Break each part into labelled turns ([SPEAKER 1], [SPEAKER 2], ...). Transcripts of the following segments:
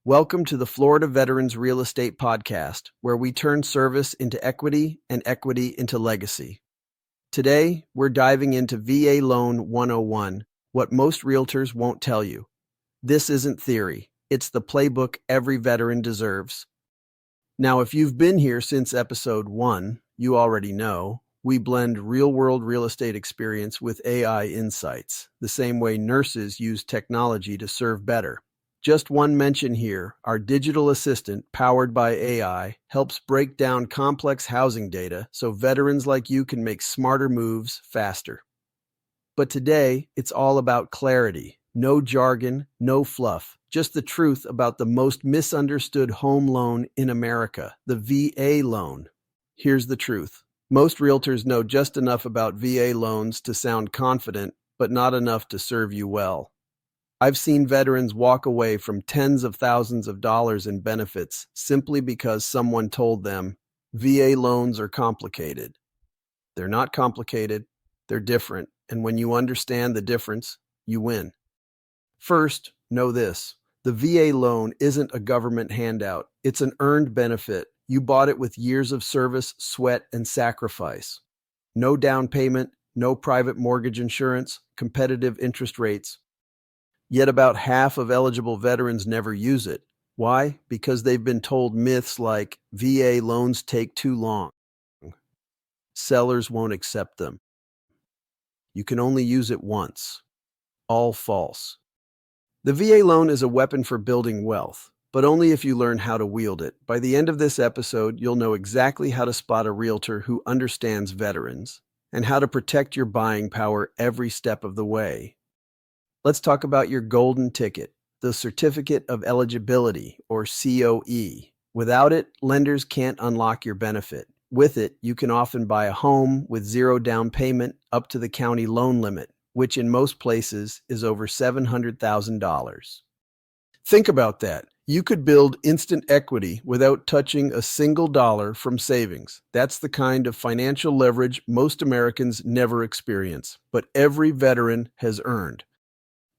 [SPEAKER 1] Welcome to the Florida Veterans Real Estate Podcast, where we turn service into equity and equity into legacy. Today, we're diving into VA Loan 101, what most realtors won't tell you. This isn't theory, it's the playbook every veteran deserves. Now, if you've been here since episode 1, you already know we blend real-world real estate experience with AI insights, the same way nurses use technology to serve better. Just one mention here, our digital assistant, powered by AI, helps break down complex housing data so veterans like you can make smarter moves faster. But today, it's all about clarity. No jargon, no fluff, just the truth about the most misunderstood home loan in America, the VA loan. Here's the truth. Most realtors know just enough about VA loans to sound confident, but not enough to serve you well. I've seen veterans walk away from tens of thousands of dollars in benefits simply because someone told them VA loans are complicated. They're not complicated, they're different, and when you understand the difference, you win. First, know this. The VA loan isn't a government handout. It's an earned benefit. You bought it with years of service, sweat, and sacrifice. No down payment, no private mortgage insurance, competitive interest rates. Yet about half of eligible veterans never use it. Why? Because they've been told myths like VA loans take too long. Sellers won't accept them. You can only use it once. All false. The VA loan is a weapon for building wealth, but only if you learn how to wield it. By the end of this episode, you'll know exactly how to spot a realtor who understands veterans and how to protect your buying power every step of the way. Let's talk about your golden ticket, the Certificate of Eligibility, or COE. Without it, lenders can't unlock your benefit. With it, you can often buy a home with zero down payment up to the county loan limit, which in most places is over $700,000. Think about that. You could build instant equity without touching a single dollar from savings. That's the kind of financial leverage most Americans never experience, but every veteran has earned.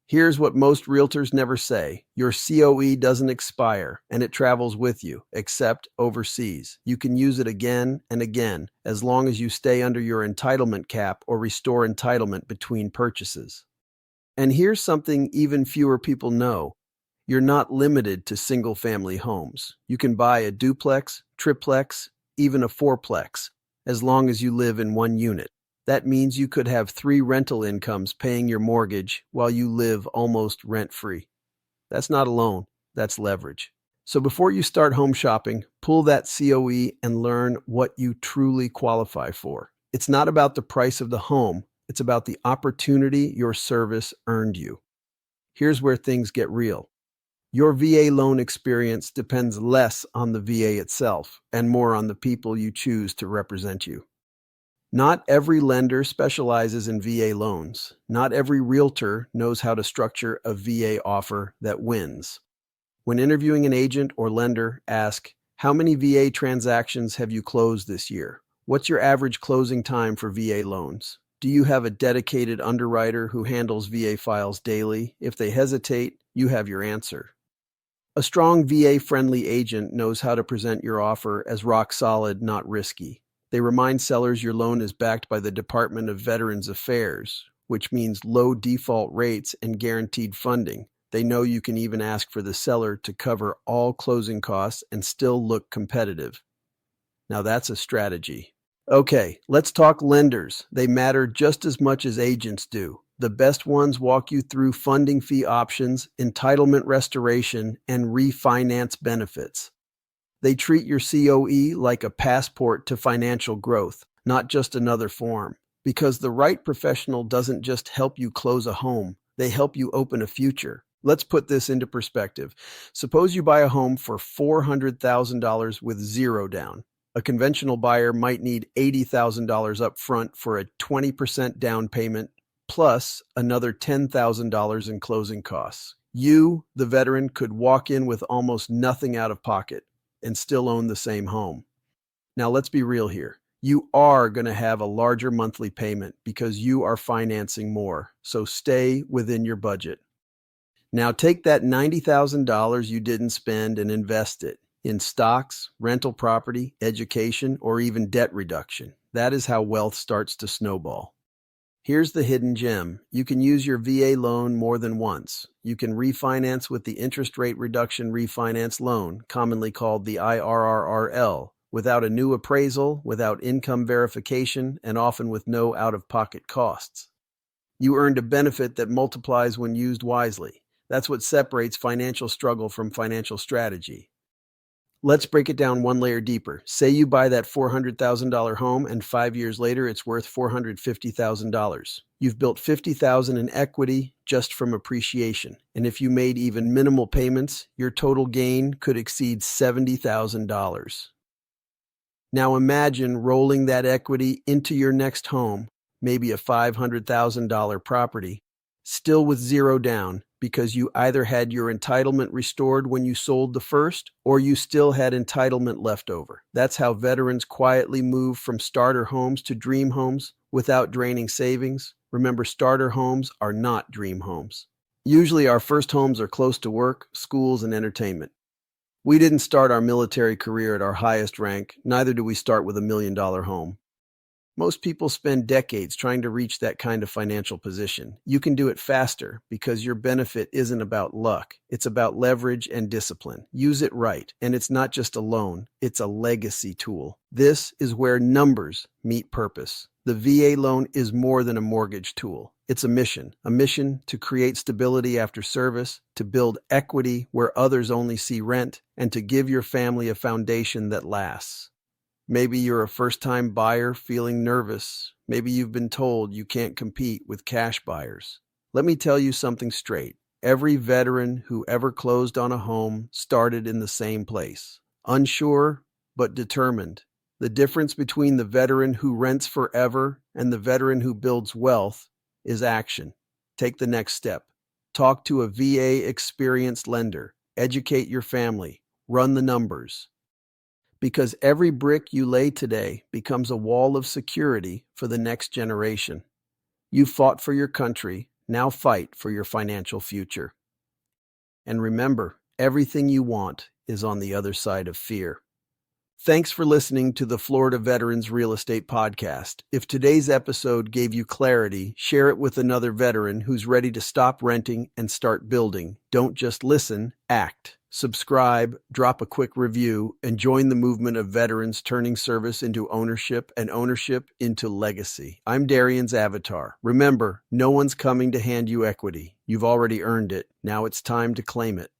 [SPEAKER 1] Here's what most realtors never say. Your COE doesn't expire, and it travels with you, except overseas. You can use it again and again, as long as you stay under your entitlement cap or restore entitlement between purchases. And here's something even fewer people know. You're not limited to single-family homes. You can buy a duplex, triplex, even a fourplex, as long as you live in one unit. That means you could have 3 rental incomes paying your mortgage while you live almost rent-free. That's not a loan, that's leverage. So before you start home shopping, pull that COE and learn what you truly qualify for. It's not about the price of the home, it's about the opportunity your service earned you. Here's where things get real. Your VA loan experience depends less on the VA itself and more on the people you choose to represent you. Not every lender specializes in VA loans. Not every realtor knows how to structure a VA offer that wins. When interviewing an agent or lender, ask, how many VA transactions have you closed this year? What's your average closing time for VA loans? Do you have a dedicated underwriter who handles VA files daily? If they hesitate, you have your answer. A strong VA-friendly agent knows how to present your offer as rock solid, not risky. They remind sellers your loan is backed by the Department of Veterans Affairs, which means low default rates and guaranteed funding. They know you can even ask for the seller to cover all closing costs and still look competitive. Now that's a strategy. Okay, let's talk lenders. They matter just as much as agents do. The best ones walk you through funding fee options, entitlement restoration, and refinance benefits. They treat your COE like a passport to financial growth, not just another form. Because the right professional doesn't just help you close a home, they help you open a future. Let's put this into perspective. Suppose you buy a home for $400,000 with zero down. A conventional buyer might need $80,000 up front for a 20% down payment, plus another $10,000 in closing costs. You, the veteran, could walk in with almost nothing out of pocket and still own the same home. Now let's be real here. You are going to have a larger monthly payment because you are financing more, so stay within your budget. Now take that $90,000 you didn't spend and invest it in stocks, rental property, education, or even debt reduction. That is how wealth starts to snowball. Here's the hidden gem. You can use your VA loan more than once. You can refinance with the interest rate reduction refinance loan, commonly called the IRRRL, without a new appraisal, without income verification, and often with no out-of-pocket costs. You earned a benefit that multiplies when used wisely. That's what separates financial struggle from financial strategy. Let's break it down one layer deeper. Say you buy that $400,000 home and 5 years later it's worth $450,000. You've built $50,000 in equity just from appreciation. And if you made even minimal payments, your total gain could exceed $70,000. Now imagine rolling that equity into your next home, maybe a $500,000 property, still with zero down, because you either had your entitlement restored when you sold the first, or you still had entitlement left over. That's how veterans quietly move from starter homes to dream homes without draining savings. Remember, starter homes are not dream homes. Usually our first homes are close to work, schools, and entertainment. We didn't start our military career at our highest rank, neither do we start with $1 million home. Most people spend decades trying to reach that kind of financial position. You can do it faster because your benefit isn't about luck. It's about leverage and discipline. Use it right. And it's not just a loan, it's a legacy tool. This is where numbers meet purpose. The VA loan is more than a mortgage tool. It's a mission to create stability after service, to build equity where others only see rent, and to give your family a foundation that lasts. Maybe you're a first-time buyer feeling nervous. Maybe you've been told you can't compete with cash buyers. Let me tell you something straight. Every veteran who ever closed on a home started in the same place. Unsure, but determined. The difference between the veteran who rents forever and the veteran who builds wealth is action. Take the next step. Talk to a VA experienced lender. Educate your family. Run the numbers. Because every brick you lay today becomes a wall of security for the next generation. You fought for your country, now fight for your financial future. And remember, everything you want is on the other side of fear. Thanks for listening to the Florida Veterans Real Estate Podcast. If today's episode gave you clarity, share it with another veteran who's ready to stop renting and start building. Don't just listen, act. Subscribe, drop a quick review, and join the movement of veterans turning service into ownership and ownership into legacy. I'm Darian's avatar. Remember, no one's coming to hand you equity. You've already earned it. Now it's time to claim it.